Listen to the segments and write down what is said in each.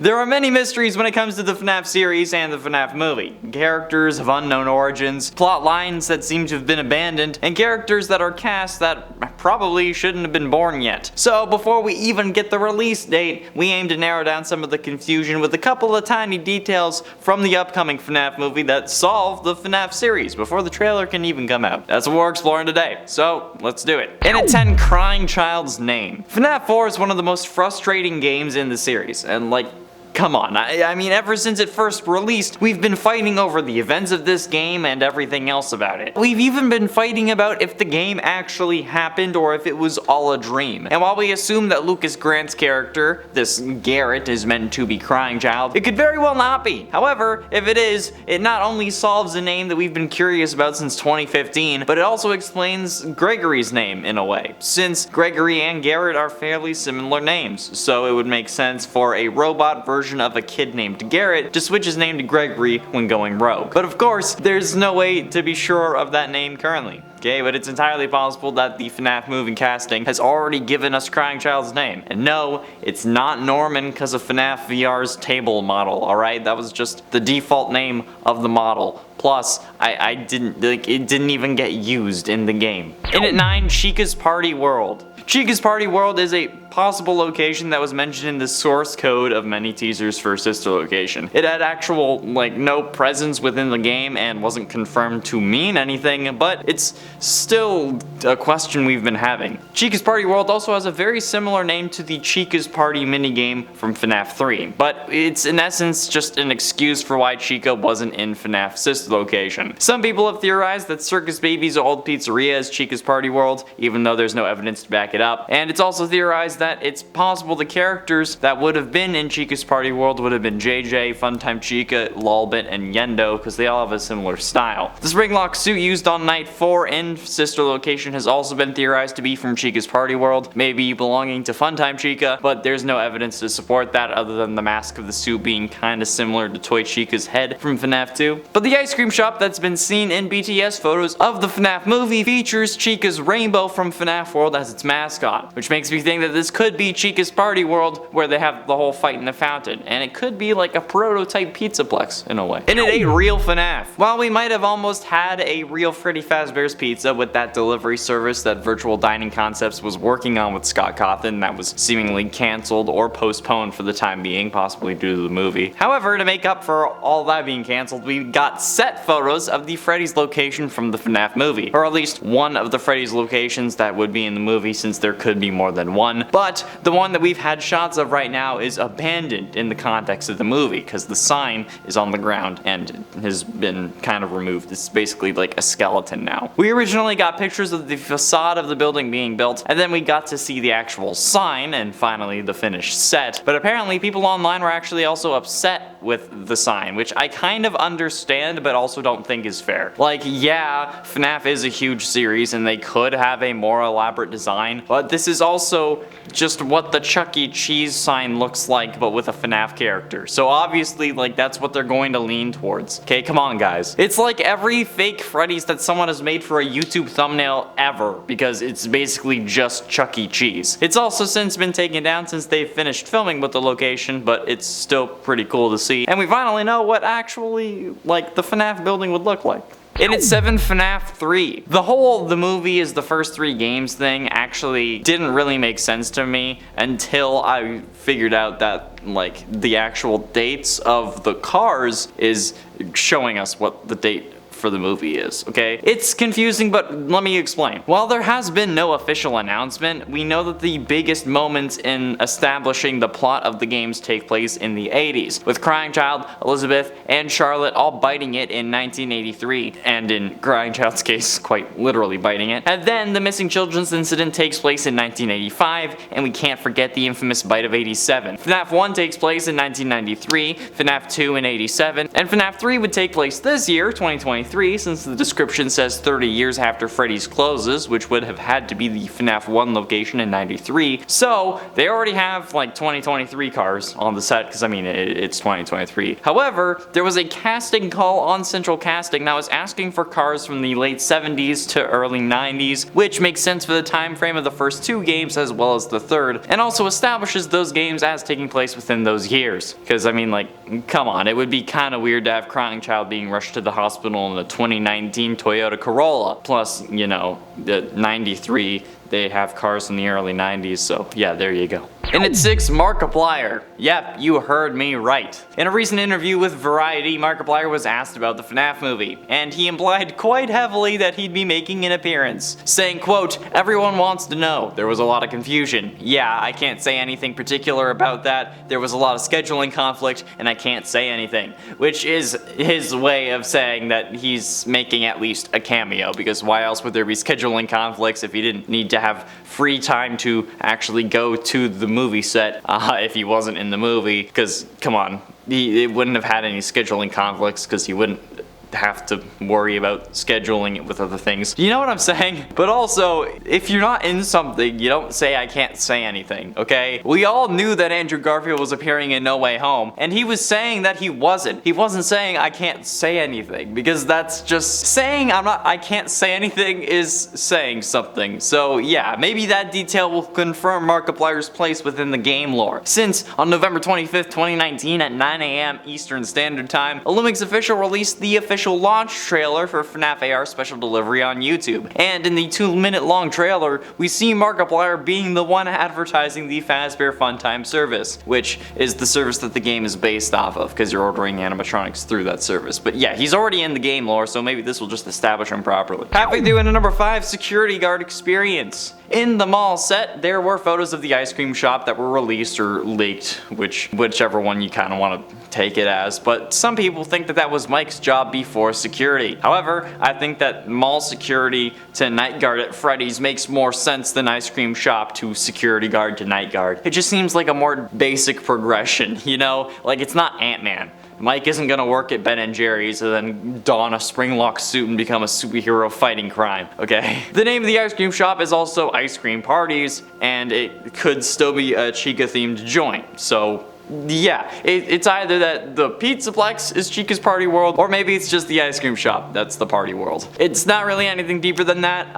There are many mysteries when it comes to the FNAF series and the FNAF movie. Characters of unknown origins, plot lines that seem to have been abandoned, and characters that are cast that probably shouldn't have been born yet. So before we even get the release date, we aim to narrow down some of the confusion with a couple of tiny details from the upcoming FNAF movie that solve the FNAF series before the trailer can even come out. That's what we're exploring today, so let's do it. In at 10, Crying Child's Name. FNAF 4 is one of the most frustrating games in the series, and come on, I mean, ever since it first released, we've been fighting over the events of this game and everything else about it. We've even been fighting about if the game actually happened or if it was all a dream. And while we assume that Lucas Grant's character, this Garrett, is meant to be Crying Child, it could very well not be. However, if it is, it not only solves a name that we've been curious about since 2015, but it also explains Gregory's name in a way, since Gregory and Garrett are fairly similar names, so it would make sense for a robot version of a kid named Garrett to switch his name to Gregory when going rogue. But of course, there's no way to be sure of that name currently. Okay, but it's entirely possible that the FNAF movie casting has already given us Crying Child's name. And no, it's not Norman because of FNAF VR's table model, alright? That was just the default name of the model. Plus, it didn't even get used in the game. In at 9, Chica's Party World. Chica's Party World is a possible location that was mentioned in the source code of many teasers for Sister Location. It had actual, no presence within the game and wasn't confirmed to mean anything, but it's still a question we've been having. Chica's Party World also has a very similar name to the Chica's Party minigame from FNAF 3, but it's in essence just an excuse for why Chica wasn't in FNAF Sister Location. Some people have theorized that Circus Baby's old pizzeria is Chica's Party World, even though there's no evidence to back it up, and it's also theorized that it's possible the characters that would have been in Chica's Party World would have been JJ, Funtime Chica, Lolbit, and Yendo, because they all have a similar style. The springlock suit used on night 4 in Sister Location has also been theorized to be from Chica's Party World, maybe belonging to Funtime Chica, but there's no evidence to support that other than the mask of the suit being kinda similar to Toy Chica's head from FNAF 2. But the ice cream shop that's been seen in BTS photos of the FNAF movie features Chica's rainbow from FNAF World as its mascot, which makes me think that this could be Chica's Party World where they have the whole fight in the fountain, and it could be like a prototype Pizzaplex in a way. In at 8, Real FNAF. While we might have almost had a real Freddy Fazbear's Pizza with that delivery service that Virtual Dining Concepts was working on with Scott Cawthon that was seemingly cancelled or postponed for the time being, possibly due to the movie. However, to make up for all that being cancelled, we got set photos of the Freddy's location from the FNAF movie, or at least one of the Freddy's locations that would be in the movie, since there could be more than one. But the one that we've had shots of right now is abandoned in the context of the movie because the sign is on the ground and has been kind of removed. It's basically like a skeleton now. We originally got pictures of the facade of the building being built, and then we got to see the actual sign and finally the finished set. But apparently people online were actually also upset with the sign, which I kind of understand but also don't think is fair. Yeah, FNAF is a huge series and they could have a more elaborate design, but this is also just what the Chuck E. Cheese sign looks like but with a FNAF character. So obviously that's what they're going to lean towards. Okay, come on guys. It's like every fake Freddy's that someone has made for a YouTube thumbnail ever, because it's basically just Chuck E. Cheese. It's also since been taken down since they've finished filming with the location, but it's still pretty cool to see. And we finally know what actually the FNAF building would look like. In at 7, FNAF 3. The movie is the first 3 games thing actually didn't really make sense to me until I figured out that the actual dates of the cars is showing us what the date for the movie is, okay? It's confusing, but let me explain. While there has been no official announcement, we know that the biggest moments in establishing the plot of the games take place in the 80s, with Crying Child, Elizabeth, and Charlotte all biting it in 1983, and in Crying Child's case, quite literally biting it. And then the missing children's incident takes place in 1985, and we can't forget the infamous bite of 87. FNAF 1 takes place in 1993, FNAF 2 in 87, and FNAF 3 would take place this year, 2023, 2023 since the description says 30 years after Freddy's closes, which would have had to be the FNAF 1 location in 93. So they already have like 2023 cars on the set because I mean it's 2023. However, there was a casting call on Central Casting that was asking for cars from the late 70s to early 90s, which makes sense for the time frame of the first 2 games as well as the third, and also establishes those games as taking place within those years. Because I mean, like, come on, it would be kind of weird to have Crying Child being rushed to the hospital in a 2019 Toyota Corolla. Plus, you know, the 93, they have cars from the early 90s, so yeah, there you go. And at 6, Markiplier. Yep, you heard me right. In a recent interview with Variety, Markiplier was asked about the FNAF movie, and he implied quite heavily that he'd be making an appearance, saying, quote, "Everyone wants to know. There was a lot of confusion. Yeah, I can't say anything particular about that. There was a lot of scheduling conflict, and I can't say anything." Which is his way of saying that he's making at least a cameo, because why else would there be scheduling conflicts if he didn't need to have free time to actually go to the movie set if he wasn't in the movie? Because come on, it wouldn't have had any scheduling conflicts because he wouldn't have to worry about scheduling it with other things. You know what I'm saying? But also, if you're not in something, you don't say I can't say anything, okay? We all knew that Andrew Garfield was appearing in No Way Home, and he was saying that he wasn't. He wasn't saying I can't say anything, because that's just saying I can't say anything is saying something. So yeah, maybe that detail will confirm Markiplier's place within the game lore. Since on November 25th, 2019 at 9 AM Eastern Standard Time, Illumix Official released the official launch trailer for FNAF AR Special Delivery on YouTube. And in the 2-minute long trailer, we see Markiplier being the one advertising the Fazbear Funtime service, which is the service that the game is based off of, because you're ordering animatronics through that service. But yeah, he's already in the game lore, so maybe this will just establish him properly. Halfway through into number 5, Security Guard Experience. In the mall set, there were photos of the ice cream shop that were released or leaked, whichever one you kind of want to take it as, but some people think that that was Mike's job before security. However, I think that mall security to night guard at Freddy's makes more sense than ice cream shop to security guard to night guard. It just seems like a more basic progression, you know? Like, it's not Ant-Man. Mike isn't gonna work at Ben & Jerry's and then don a springlock suit and become a superhero fighting crime, okay? The name of the ice cream shop is also Ice Cream Parties, and it could still be a Chica themed joint, so yeah, it's either that the Pizzaplex is Chica's party world, or maybe it's just the ice cream shop that's the party world. It's not really anything deeper than that,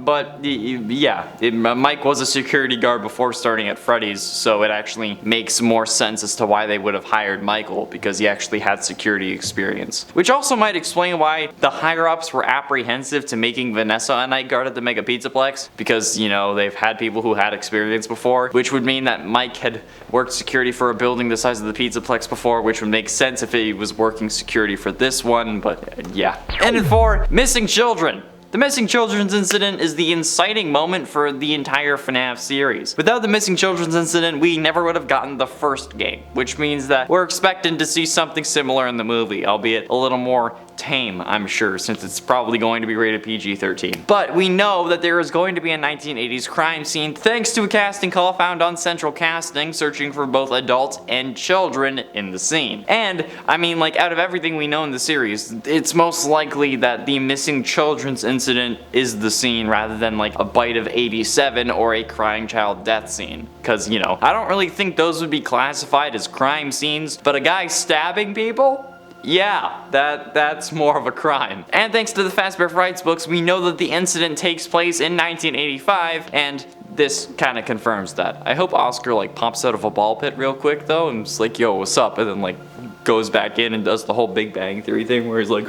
but yeah, Mike was a security guard before starting at Freddy's, so it actually makes more sense as to why they would have hired Michael, because he actually had security experience. Which also might explain why the higher-ups were apprehensive to making Vanessa a night guard at the Mega Pizzaplex, because, you know, they've had people who had experience before, which would mean that Mike had worked security for a building the size of the Pizzaplex before, which would make sense if he was working security for this one, but yeah. And in 4, Missing Children. The Missing Children's incident is the inciting moment for the entire FNAF series. Without the Missing Children's incident, we never would have gotten the first game, which means that we're expecting to see something similar in the movie, albeit a little more tame, I'm sure, since it's probably going to be rated PG-13. But we know that there is going to be a 1980s crime scene thanks to a casting call found on Central Casting searching for both adults and children in the scene. And, I mean, like, out of everything we know in the series, it's most likely that the Missing Children's incident is the scene rather than like a Bite of 87 or a Crying Child death scene. Cause, you know, I don't really think those would be classified as crime scenes, but a guy stabbing people? Yeah, that's more of a crime. And thanks to the Fazbear Frights books, we know that the incident takes place in 1985, and this kind of confirms that. I hope Oscar like pops out of a ball pit real quick though, and it's like, yo, what's up? And then like goes back in and does the whole Big Bang Theory thing where he's like,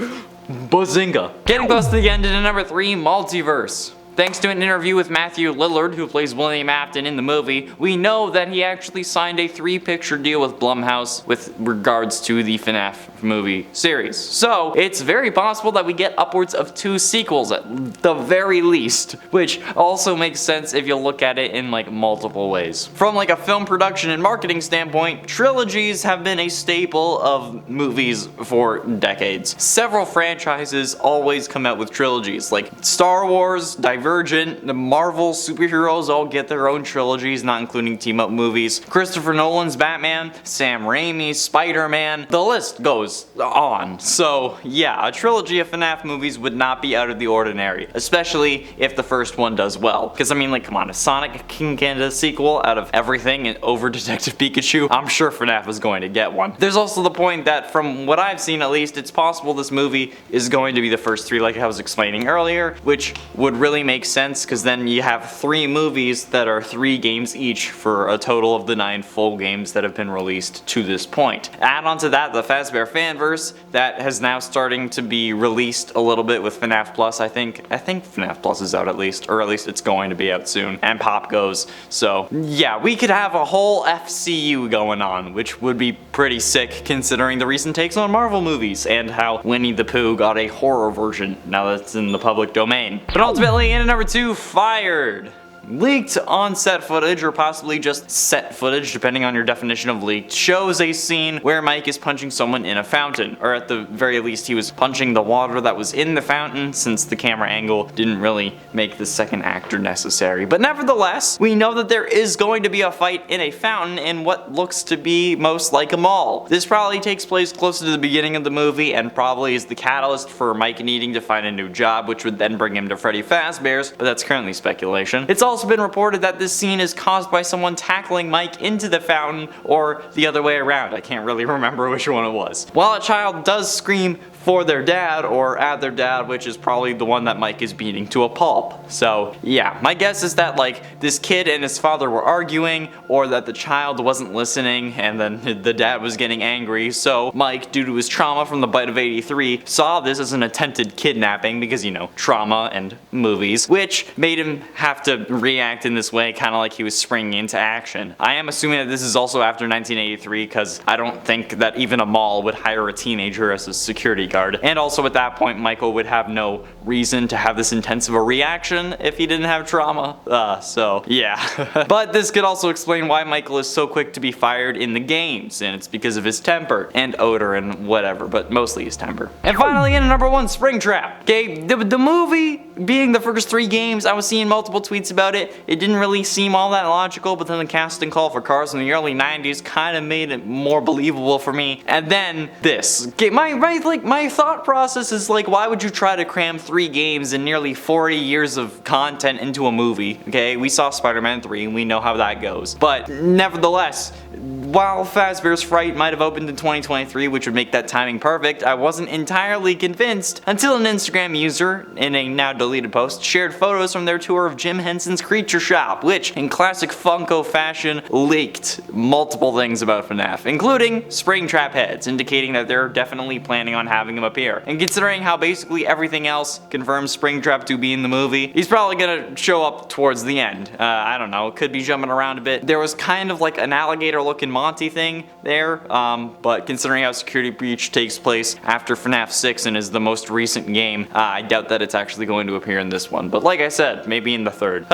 bazinga. Getting close to the end into number 3, Multiverse. Thanks to an interview with Matthew Lillard, who plays William Afton in the movie, we know that he actually signed a 3-picture deal with Blumhouse with regards to the FNAF movie series. So, it's very possible that we get upwards of 2 sequels at the very least, which also makes sense if you look at it in like multiple ways. From like a film production and marketing standpoint, trilogies have been a staple of movies for decades. Several franchises always come out with trilogies, like Star Wars, Divergent, the Marvel superheroes all get their own trilogies, not including team-up movies. Christopher Nolan's Batman, Sam Raimi's Spider-Man, the list goes on. So yeah, a trilogy of FNAF movies would not be out of the ordinary, especially if the first one does well. Because I mean, like, come on, if Sonic can get a sequel out of everything and over Detective Pikachu, I'm sure FNAF is going to get one. There's also the point that, from what I've seen at least, it's possible this movie is going to be the first three, like I was explaining earlier, which would really make sense because then you have 3 movies that are 3 games each for a total of the 9 full games that have been released to this point. Add on to that the Fazbear Fanverse that has now starting to be released a little bit with FNAF Plus. I think FNAF Plus is out at least, or at least it's going to be out soon, and Pop Goes. So yeah, we could have a whole FCU going on, which would be pretty sick considering the recent takes on Marvel movies and how Winnie the Pooh got a horror version now that it's in the public domain. But ultimately, in at number 2, Fired. Leaked on-set footage, or possibly just set footage depending on your definition of leaked, shows a scene where Mike is punching someone in a fountain, or at the very least he was punching the water that was in the fountain since the camera angle didn't really make the second actor necessary. But nevertheless, we know that there is going to be a fight in a fountain in what looks to be most like a mall. This probably takes place closer to the beginning of the movie and probably is the catalyst for Mike needing to find a new job, which would then bring him to Freddy Fazbear's, but that's currently speculation. It's also been reported that this scene is caused by someone tackling Mike into the fountain, or the other way around. I can't really remember which one it was. While a child does scream for their dad or at their dad, which is probably the one that Mike is beating to a pulp. So yeah, my guess is that like this kid and his father were arguing, or that the child wasn't listening and then the dad was getting angry. So Mike, due to his trauma from the bite of 83, saw this as an attempted kidnapping because, you know, trauma and movies, which made him have to react in this way, kind of like he was springing into action. I am assuming that this is also after 1983 because I don't think that even a mall would hire a teenager as a security guard. And also at that point, Michael would have no reason to have this intense of a reaction if he didn't have trauma. So yeah. But this could also explain why Michael is so quick to be fired in the games, and it's because of his temper and odor and whatever, but mostly his temper. And finally, in at number 1, Springtrap. Okay, the movie being the first 3 games, I was seeing multiple tweets about it. It didn't really seem all that logical, but then the casting call for Cars in the early 90s kind of made it more believable for me. And then this. Okay, my thought process is like, why would you try to cram 3 games and nearly 40 years of content into a movie? Okay, we saw Spider-Man 3 and we know how that goes. But nevertheless, while Fazbear's Fright might have opened in 2023, which would make that timing perfect, I wasn't entirely convinced until an Instagram user, in a now deleted post, shared photos from their tour of Jim Henson's Creature Shop, which, in classic Funko fashion, leaked multiple things about FNAF, including Springtrap heads, indicating that they're definitely planning on having him appear. And considering how basically everything else confirms Springtrap to be in the movie, he's probably gonna show up towards the end. I don't know, could be jumping around a bit. There was kind of like an alligator-looking Monty thing there, but considering how Security Breach takes place after FNAF 6 and is the most recent game, I doubt that it's actually going to appear in this one. But like I said, maybe in the 3rd.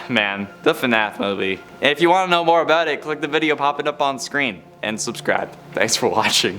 Man, the FNAF movie. If you want to know more about it, click the video popping up on screen and subscribe. Thanks for watching.